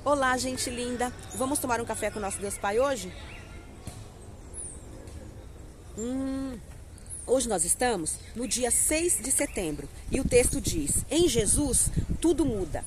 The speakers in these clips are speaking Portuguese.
Olá, gente linda! Vamos tomar um café com o nosso Deus Pai hoje? Hoje nós estamos no dia 6 de setembro e o texto diz: em Jesus tudo muda.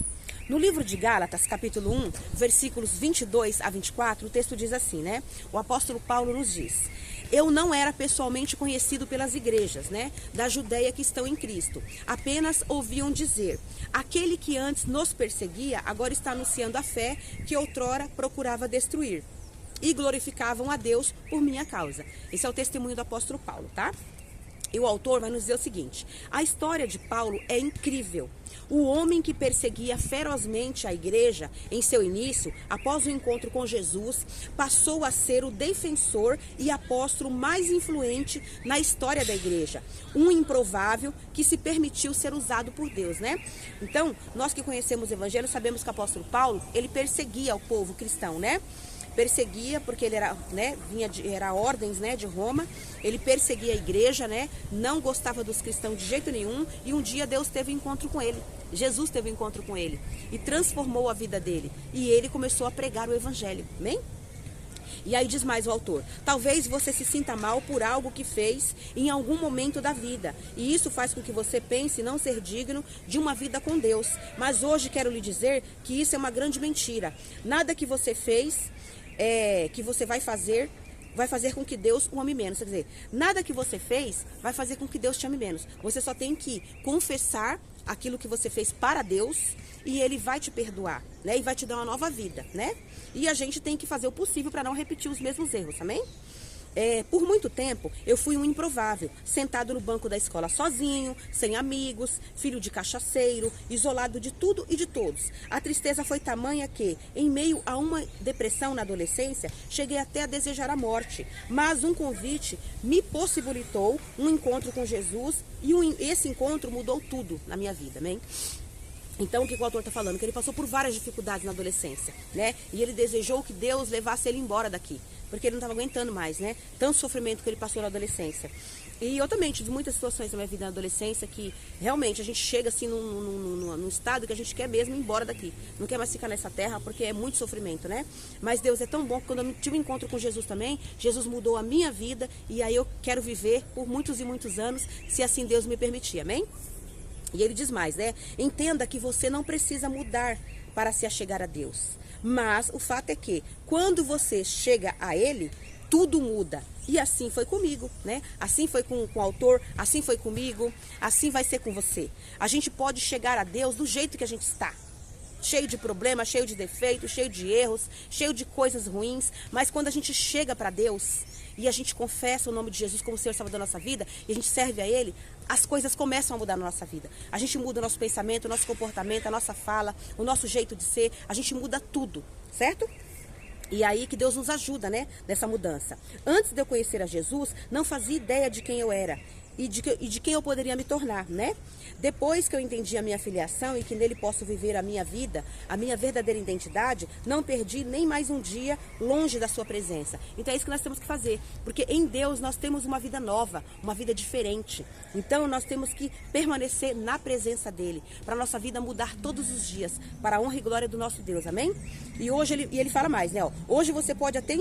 No livro de Gálatas, capítulo 1, versículos 22 a 24, o texto diz assim, né? O apóstolo Paulo nos diz: eu não era pessoalmente conhecido pelas igrejas, né, da Judeia que estão em Cristo. Apenas ouviam dizer: aquele que antes nos perseguia, agora está anunciando a fé que outrora procurava destruir. E glorificavam a Deus por minha causa. Esse é o testemunho do apóstolo Paulo, tá? E o autor vai nos dizer o seguinte: a história de Paulo é incrível. O homem que perseguia ferozmente a igreja em seu início, após o encontro com Jesus, passou a ser o defensor e apóstolo mais influente na história da igreja. Um improvável que se permitiu ser usado por Deus, né? Então, nós que conhecemos o evangelho sabemos que o apóstolo Paulo, ele perseguia o povo cristão, né? Perseguia porque ele era, né, era ordens, né, de Roma. Ele perseguia a igreja, né, não gostava dos cristãos de jeito nenhum, e um dia Deus teve um encontro com ele. Jesus teve um encontro com ele e transformou a vida dele, e ele começou a pregar o evangelho. Amém? E aí diz mais o autor: talvez você se sinta mal por algo que fez em algum momento da vida, e isso faz com que você pense não ser digno de uma vida com Deus. Mas hoje quero lhe dizer que isso é uma grande mentira. Nada que você fez, que você vai fazer com que Deus o ame menos. Quer dizer, nada que você fez vai fazer com que Deus te ame menos. Você só tem que confessar aquilo que você fez para Deus, e Ele vai te perdoar, né? E vai te dar uma nova vida, né? E a gente tem que fazer o possível para não repetir os mesmos erros, amém? Por muito tempo, eu fui um improvável, sentado no banco da escola sozinho, sem amigos, filho de cachaceiro, isolado de tudo e de todos. A tristeza foi tamanha que, em meio a uma depressão na adolescência, cheguei até a desejar a morte. Mas um convite me possibilitou um encontro com Jesus, e esse encontro mudou tudo na minha vida, amém? Então, o que o autor está falando? Que ele passou por várias dificuldades na adolescência, né? E ele desejou que Deus levasse ele embora daqui, porque ele não estava aguentando mais, né? Tanto sofrimento que ele passou na adolescência. E eu também tive muitas situações na minha vida na adolescência que realmente a gente chega assim num estado que a gente quer mesmo ir embora daqui. Não quer mais ficar nessa terra porque é muito sofrimento, né? Mas Deus é tão bom que quando eu tive um encontro com Jesus também, Jesus mudou a minha vida, e aí eu quero viver por muitos e muitos anos, se assim Deus me permitir, amém? E ele diz mais, né? Entenda que você não precisa mudar para se achegar a Deus. Mas o fato é que, quando você chega a Ele, tudo muda. E assim foi comigo, né? Assim foi com o autor, assim foi comigo, assim vai ser com você. A gente pode chegar a Deus do jeito que a gente está. Cheio de problemas, cheio de defeitos, cheio de erros, cheio de coisas ruins. Mas quando a gente chega para Deus e a gente confessa o nome de Jesus como o Senhor e Salvador da nossa vida, e a gente serve a Ele, as coisas começam a mudar na nossa vida. A gente muda o nosso pensamento, o nosso comportamento, a nossa fala, o nosso jeito de ser. A gente muda tudo, certo? E aí que Deus nos ajuda, né, nessa mudança. Antes de eu conhecer a Jesus, não fazia ideia de quem eu era e de quem eu poderia me tornar, né? Depois que eu entendi a minha filiação e que nele posso viver a minha vida, a minha verdadeira identidade, não perdi nem mais um dia longe da sua presença. Então é isso que nós temos que fazer, porque em Deus nós temos uma vida nova, uma vida diferente. Então nós temos que permanecer na presença dele, para a nossa vida mudar todos os dias, para a honra e glória do nosso Deus, amém? E hoje ele fala mais, né? Hoje você pode até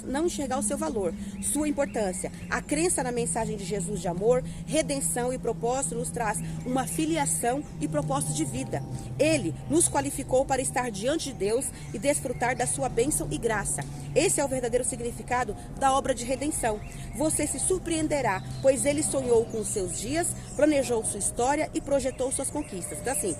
não enxergar o seu valor, sua importância. A crença na mensagem de Jesus de amor, redenção e propósito nos traz uma filiação e propósito de vida. Ele nos qualificou para estar diante de Deus e desfrutar da sua bênção e graça. Esse é o verdadeiro significado da obra de redenção. Você se surpreenderá, pois ele sonhou com os seus dias, planejou sua história e projetou suas conquistas. Então assim,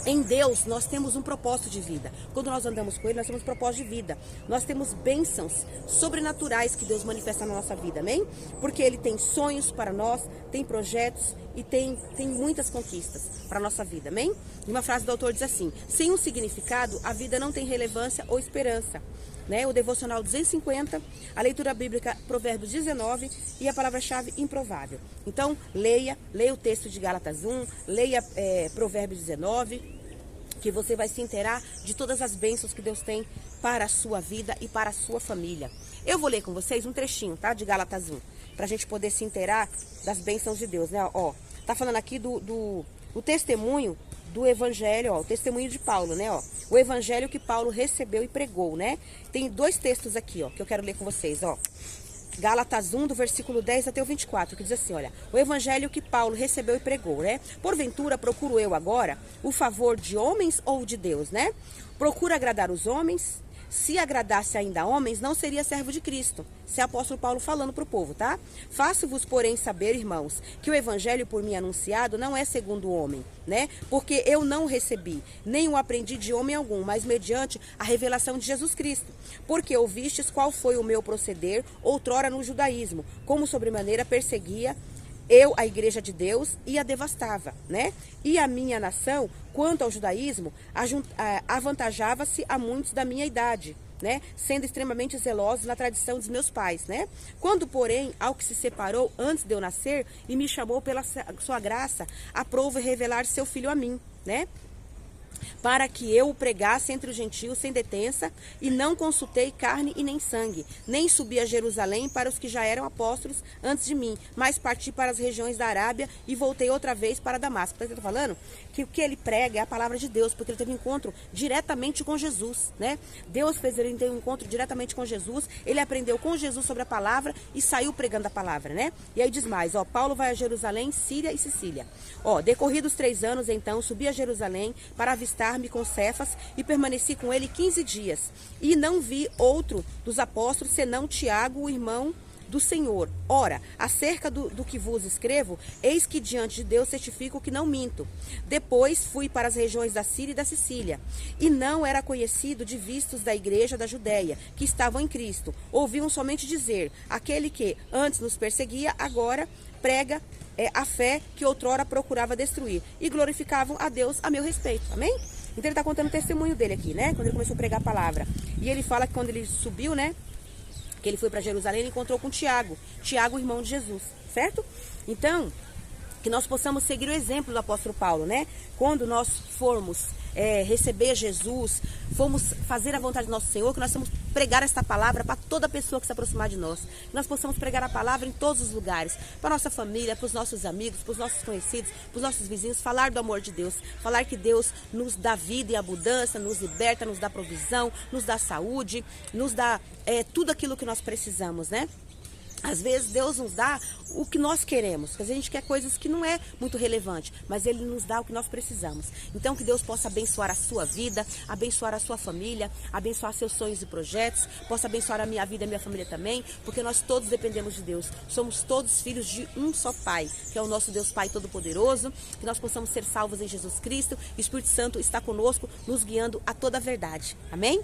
em Deus nós temos um propósito de vida. Quando nós andamos com Ele, nós temos um propósito de vida. Nós temos bênçãos sobrenaturais que Deus manifesta na nossa vida, amém? Porque Ele tem sonhos para nós, tem projetos e tem muitas conquistas para a nossa vida, amém? E uma frase do autor diz assim: sem um significado, a vida não tem relevância ou esperança. Né? O devocional 250, a leitura bíblica Provérbios 19 e a palavra-chave improvável. Então, leia o texto de Gálatas 1, leia Provérbios 19, que você vai se inteirar de todas as bênçãos que Deus tem para a sua vida e para a sua família. Eu vou ler com vocês um trechinho, tá? De Gálatas 1, para a gente poder se inteirar das bênçãos de Deus, né? Ó, tá falando aqui do o testemunho do evangelho, ó, o testemunho de Paulo, né, ó, o evangelho que Paulo recebeu e pregou, né? Tem 2 textos aqui, ó, que eu quero ler com vocês, ó. Gálatas 1, do versículo 10 até o 24, que diz assim, olha, o evangelho que Paulo recebeu e pregou, né? Porventura procuro eu agora o favor de homens ou de Deus, né? Procuro agradar os homens. Se agradasse ainda a homens, não seria servo de Cristo. Esse é o apóstolo Paulo falando para o povo, tá? Faço-vos, porém, saber, irmãos, que o evangelho por mim anunciado não é segundo o homem, né? Porque eu não o recebi, nem o aprendi de homem algum, mas mediante a revelação de Jesus Cristo. Porque ouvistes qual foi o meu proceder outrora no judaísmo, como sobremaneira perseguia eu a igreja de Deus e a devastava, né? E a minha nação, quanto ao judaísmo, avantajava-se a muitos da minha idade, né? Sendo extremamente zelosos na tradição dos meus pais, né? Quando, porém, ao que se separou antes de eu nascer e me chamou pela sua graça, aprove revelar seu filho a mim, né? Para que eu o pregasse entre os gentios sem detença, e não consultei carne e nem sangue, nem subi a Jerusalém para os que já eram apóstolos antes de mim, mas parti para as regiões da Arábia e voltei outra vez para Damasco. Então, ele está falando que o que ele prega é a palavra de Deus, porque ele teve um encontro diretamente com Jesus, né? Deus fez ele ter um encontro diretamente com Jesus, ele aprendeu com Jesus sobre a palavra e saiu pregando a palavra, né? E aí diz mais, ó, Paulo vai a Jerusalém, Síria e Sicília. Ó, decorridos 3 anos, então, subi a Jerusalém para avistar-me com Cefas e permaneci com ele 15 dias. E não vi outro dos apóstolos senão Tiago, o irmão do Senhor. Ora, acerca do que vos escrevo, eis que diante de Deus certifico que não minto. Depois fui para as regiões da Síria e da Sicília, e não era conhecido de vistos da igreja da Judéia, que estavam em Cristo. Ouviam somente dizer, aquele que antes nos perseguia, agora prega a fé que outrora procurava destruir, e glorificavam a Deus a meu respeito. Amém? Então ele está contando o testemunho dele aqui, né? Quando ele começou a pregar a palavra. E ele fala que quando ele subiu, né? Que ele foi para Jerusalém, ele encontrou com Tiago, irmão de Jesus, certo? Então, que nós possamos seguir o exemplo do apóstolo Paulo, né? Quando nós formos receber Jesus, formos fazer a vontade do nosso Senhor, que nós possamos pregar esta palavra para toda pessoa que se aproximar de nós. Que nós possamos pregar a palavra em todos os lugares, para a nossa família, para os nossos amigos, para os nossos conhecidos, para os nossos vizinhos, falar do amor de Deus, falar que Deus nos dá vida e abundância, nos liberta, nos dá provisão, nos dá saúde, nos dá tudo aquilo que nós precisamos, né? Às vezes Deus nos dá o que nós queremos, porque a gente quer coisas que não é muito relevante, mas Ele nos dá o que nós precisamos. Então que Deus possa abençoar a sua vida, abençoar a sua família, abençoar seus sonhos e projetos, possa abençoar a minha vida e a minha família também, porque nós todos dependemos de Deus. Somos todos filhos de um só Pai, que é o nosso Deus Pai Todo-Poderoso, que nós possamos ser salvos em Jesus Cristo, e o Espírito Santo está conosco, nos guiando a toda a verdade. Amém?